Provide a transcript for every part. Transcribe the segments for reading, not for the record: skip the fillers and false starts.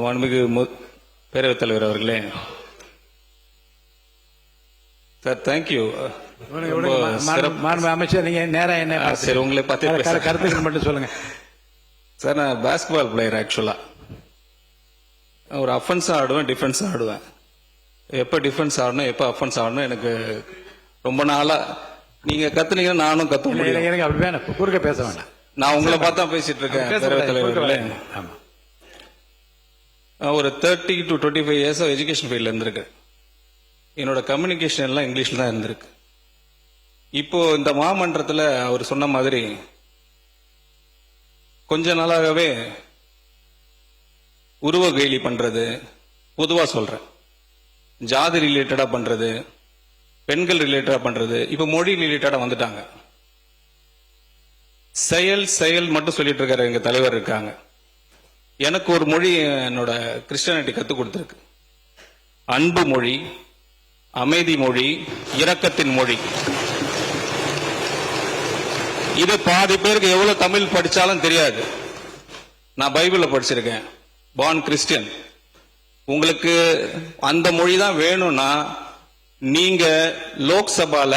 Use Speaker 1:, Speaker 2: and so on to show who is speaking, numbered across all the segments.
Speaker 1: மாண்புமிகு பேரவைத் தலைவர் அவர்களே, சார் தேங்க்யூ.
Speaker 2: அமைச்சர் நீங்க நேரம் என்ன
Speaker 1: சரி, உங்களை பார்த்து
Speaker 2: கருத்துக்கள் மட்டும் சொல்லுங்க
Speaker 1: சார். நான் பாஸ்கெட்பால் பிளேயர். ஆக்சுவலா ஒரு அஃபென்ஸா ஆடுவேன், டிஃபென்ஸா ஆடுவேன். எப்ப டிஃபென்ஸ் ஆடணும் எப்ப அஃபென்ஸ் ஆடணும் எனக்கு ரொம்ப நாளா நீங்க கத்துனீங்கன்னா நானும் கத்து முடியும்.
Speaker 2: எனக்கு அப்படி வேணாம், குறுக்க பேச வேண்டாம்.
Speaker 1: நான் உங்களை பார்த்தா பேசிட்டு இருக்கேன் பேரவைத் தலைவர்களே. ஒரு 30 to 25 years எஜுகேஷன் ஃபீல்ட்ல இருந்திருக்கு. என்னோட கம்யூனிகேஷன் எல்லாம் இங்கிலீஷ்ல தான் இருந்திருக்கு. இப்போ இந்த மாமன்றத்தில் அவர் சொன்ன மாதிரி கொஞ்ச நாளாகவே உருவ கேலி பண்றது, பொதுவா சொல்றேன், ஜாதி ரிலேட்டடா பண்றது, பெண்கள் ரிலேட்டடா பண்றது, இப்ப மொழி ரிலேட்டடா வந்துட்டாங்க. செயல் செயல் மட்டும் சொல்லிட்டு இருக்காரு எங்க தலைவர் இருக்காங்க. எனக்கு ஒரு மொழி என்னோட கிறிஸ்டியானிட்டி கத்துக் கொடுத்திருக்கு. அன்பு மொழி, அமைதி மொழி, இரக்கத்தின் மொழி. இது பாதி பேருக்கு எவ்வளவு தமிழ் படிச்சாலும் தெரியாது. நான் பைபிள்ல படிச்சிருக்கேன், பார்ன் கிறிஸ்டியன். உங்களுக்கு அந்த மொழி தான் வேணும்னா நீங்க லோக்சபால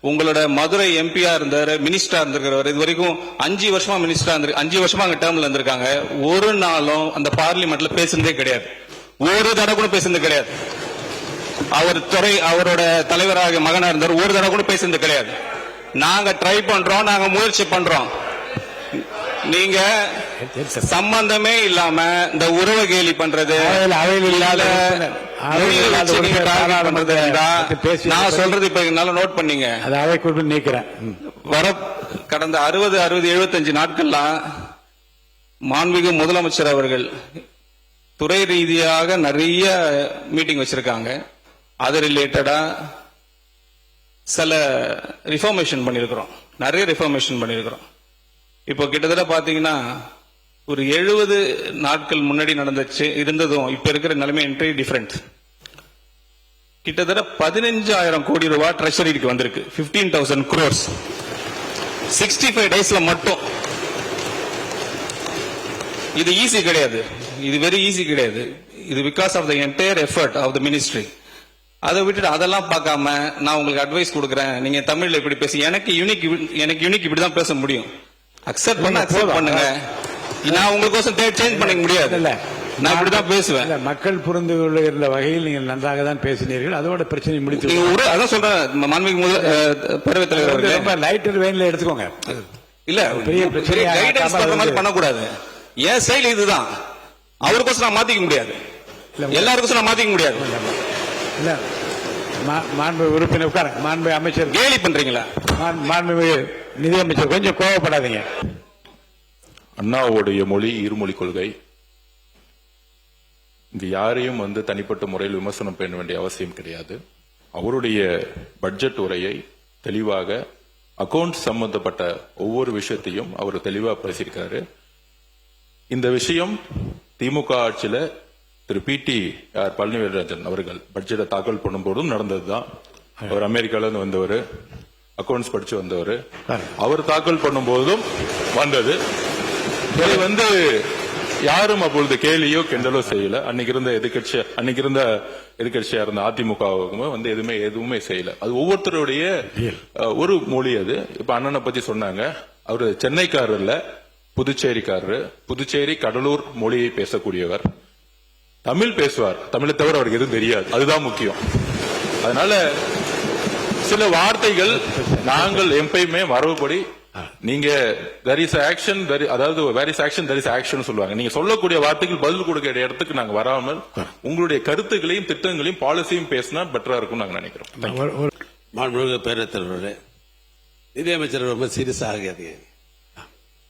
Speaker 1: உங்களோட மதுரை எம்பியா இருந்தாரு, மினிஸ்டரா இருந்திருக்கிறவர், இது வரைக்கும் 5 வருஷமா மினிஸ்டரா இருந்து 5 வருஷமா அங்க டேர்ம்ல இருந்திருக்காங்க. ஒரு நாளும் அந்த பார்லிமெண்ட்ல பேசுனதே கிடையாது, ஒரு தடவை கூட பேசுனது கிடையாது. அவர் அவரோட தலைவராக மகனா இருந்தார், ஒரு தடவை கூட பேசுனது கிடையாது. நாங்க ட்ரை பண்றோம், நாங்க முயற்சி பண்றோம். நீங்க சம்பந்தமே இல்லாம இந்த உறவ கேலி பண்றது, நான் சொல்றது இப்ப என்னால நோட் பண்ணீங்க. வர கடந்த 60, 75 நாட்கள்லாம் மாண்புமிகு முதலமைச்சர் அவர்கள் துறை ரீதியாக நிறைய மீட்டிங் வச்சிருக்காங்க. அது ரிலேட்டடா சில ரிஃபார்மேஷன் பண்ணிருக்கிறோம், நிறைய ரிஃபார்மேஷன் பண்ணிருக்கிறோம். இப்போ கிட்டத்தட்ட பாத்தீங்கன்னா ஒரு 70 நாட்கள் முன்னாடி நடந்துச்சு இருந்ததும் இப்ப இருக்கிற நிலைமை என்ட்ரி டிஃபரெண்ட். கிட்டத்தட்ட 15,000 கோடி ரூபாய் ட்ரெஷரிக்கு வந்திருக்கு. 15,000 crores 65 டேஸ்ல மட்டும். இது ஈஸி கிடையாது, இது வெரி ஈஸி கிடையாது. இது because of the entire effort of the ministry. அதை விட்டுட்டு அதெல்லாம் பார்க்காம நான் உங்களுக்கு அட்வைஸ் கொடுக்குறேன், நீங்க தமிழ்ல இப்படி பேசி, எனக்கு யூனிக் இப்படிதான் பேச முடியும். அக்செப்ட் பண்ண அக்செப்ட் பண்ணுங்க. நான் உங்களுக்கோசம் சேஞ்ச் பண்ணிக்க முடியாது, நான் இப்படிதான் பேசுவேன்.
Speaker 2: மக்கள் புரிந்து கொள்ளுகிற வகையில் நீங்கள் நன்றாக தான் பேசினீர்கள், அதோட பிரச்சனை முடித்து.
Speaker 1: அதான் சொல்றேன், மாண்புமிகு பேரவைத் தலைவர்
Speaker 2: லைட்டர் வெயின்ல எடுத்துக்கோங்க.
Speaker 1: இல்ல பெரிய பிரச்சனை பண்ணக்கூடாது. என் செயல் இதுதான், அவருக்கோசம் நான் மாத்திக்க முடியாது, எல்லாருக்கும் நான் மாத்திக்க முடியாது.
Speaker 2: இல்ல மாண்பு உறுப்பினர் உட்கார. மாண்பு அமைச்சர்
Speaker 1: கேலி பண்றீங்களா?
Speaker 2: மாண்பு நிதியமைச்சர் கொஞ்சம் கோவப்படாதீங்க.
Speaker 3: அண்ணாவுடைய மொழி இருமொழி கொள்கை. இங்கு யாரையும் தனிப்பட்ட முறையில் விமர்சனம் பண்ண வேண்டிய அவசியம் கிடையாது. அவருடைய பட்ஜெட் உரையை தெளிவாக அக்கவுண்ட் சம்பந்தப்பட்ட ஒவ்வொரு விஷயத்தையும் அவர் தெளிவாக பேசியிருக்காரு. இந்த விஷயம் திமுக ஆட்சியில திரு PT.R. பழனிவேல்ராஜன் அவர்கள் பட்ஜெட்டை தாக்கல் பண்ணும்போதும் நடந்ததுதான். அவர் அமெரிக்கால இருந்து வந்தவர், அக்கவுண்ட்ஸ் படிச்சு வந்தவர். அவர் தாக்கல் பண்ணும்போதும் வந்தது. இதை யாரும் அப்பொழுது கேலியோ கிண்டலோ செய்யல. அன்னைக்கு இருந்த எதிர்கட்சியா இருந்த அதிமுகவுக்கும் எதுவுமே செய்யல. அது ஒவ்வொருத்தருடைய ஒரு மொழி. அது இப்ப அண்ணனை பத்தி சொன்னாங்க, அவரு சென்னைக்காரர் இல்ல, புதுச்சேரிக்காரரு. புதுச்சேரி கடலூர் மொழியை பேசக்கூடியவர், தமிழ் பேசுவார். தமிழை தவிர அவருக்கு எதுவும் தெரியாது, அதுதான் முக்கியம். அதனால சில வார்த்தைகள் நாங்கள் எப்பயுமே மரபுப்படி நீங்க there is action, அதாவது where is action there is action சொல்லுவாங்க. நீங்க சொல்லக்கூடிய வார்த்தைகள் பதில் கொடுக்கிற இடத்துக்கு நாங்க வராமல் உங்களுடைய கருத்துக்களையும் திட்டங்களையும் பாலிசியும் பேசினா பெட்டரா இருக்கும் நாங்க நினைக்கிறோம்.
Speaker 4: மாண்புமிகு பேரவைத் தலைவரே, நிதியமைச்சர் ரொம்ப சீரியஸா ஆகாதீங்க.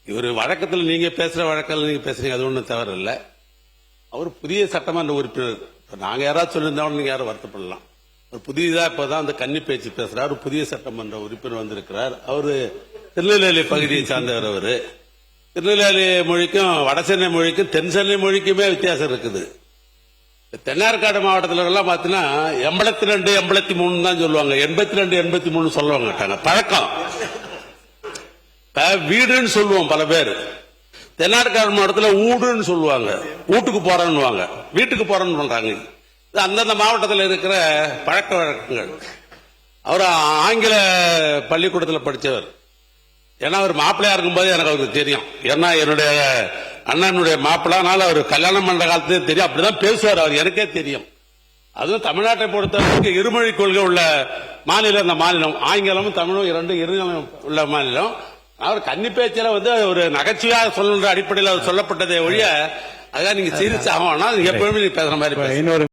Speaker 4: இவர் வழக்கத்தில் நீங்க பேசுற வழக்கில் நீங்க பேசுறீங்க, அது ஒன்றும் தவறு இல்லை. அவர் புதிய சட்டமன்ற உறுப்பினர். நாங்க யாராவது சொல்லியிருந்தாலும் நீங்க யாரும் வருத்தப்படலாம். புதியதா இப்பதான் அந்த கன்னி பேச்சு பேசுறாரு. புதிய சட்டமன்ற உறுப்பினர் வந்திருக்கிறார். அவரு திருநெல்வேலி பகுதியை சார்ந்தவர். அவரு திருநெல்வேலி மொழிக்கும் வடசென்னை மொழிக்கும் தென் சென்னை மொழிக்குமே வித்தியாசம் இருக்குது. தென்னார்காடு மாவட்டத்தில் எல்லாம் பாத்தீங்கன்னா 82, 83 தான் சொல்லுவாங்க, 82, 83 சொல்லுவாங்க. பழக்கம் வீடுன்னு சொல்லுவோம் பல பேர். தென்னாட்டுக்கார மாவட்டத்துல ஊடுன்னு சொல்லுவாங்க, வீட்டுக்கு போறேன்னுவாங்க, வீட்டுக்கு போறேன்னு பண்றாங்க. இது அந்தந்த மாவட்டத்தில் இருக்கிற பழக்க வழக்கங்கள். அவர் ஆங்கில பள்ளிக்கூடத்தில் படிச்சவர். ஏன்னா அவர் மாப்பிள்ளையா இருக்கும்போது எனக்கு அவருக்கு தெரியும். ஏன்னா என்னுடைய அண்ணனுடைய மாப்பிள்ளானால அவர் கல்யாணம் பண்ற காலத்திலே தெரியும். அப்படிதான் பேசுவார் அவர், எனக்கே தெரியும். அதுவும் தமிழ்நாட்டை பொறுத்தவரைக்கு இருமொழி கொள்கை உள்ள மாநிலம் இந்த மாநிலம். ஆங்கிலமும் தமிழும் இரண்டு இருநிலம் உள்ள மாநிலம். அவர் கன்னி பேச்சில ஒரு நகைச்சுவையாக சொல்லுன்ற அடிப்படையில் அவர் சொல்லப்பட்டதை ஒழிய, அதான் நீங்க சீரியஸ் ஆகும். எப்பவுமே நீங்க பேசுற மாதிரி
Speaker 2: இன்னொரு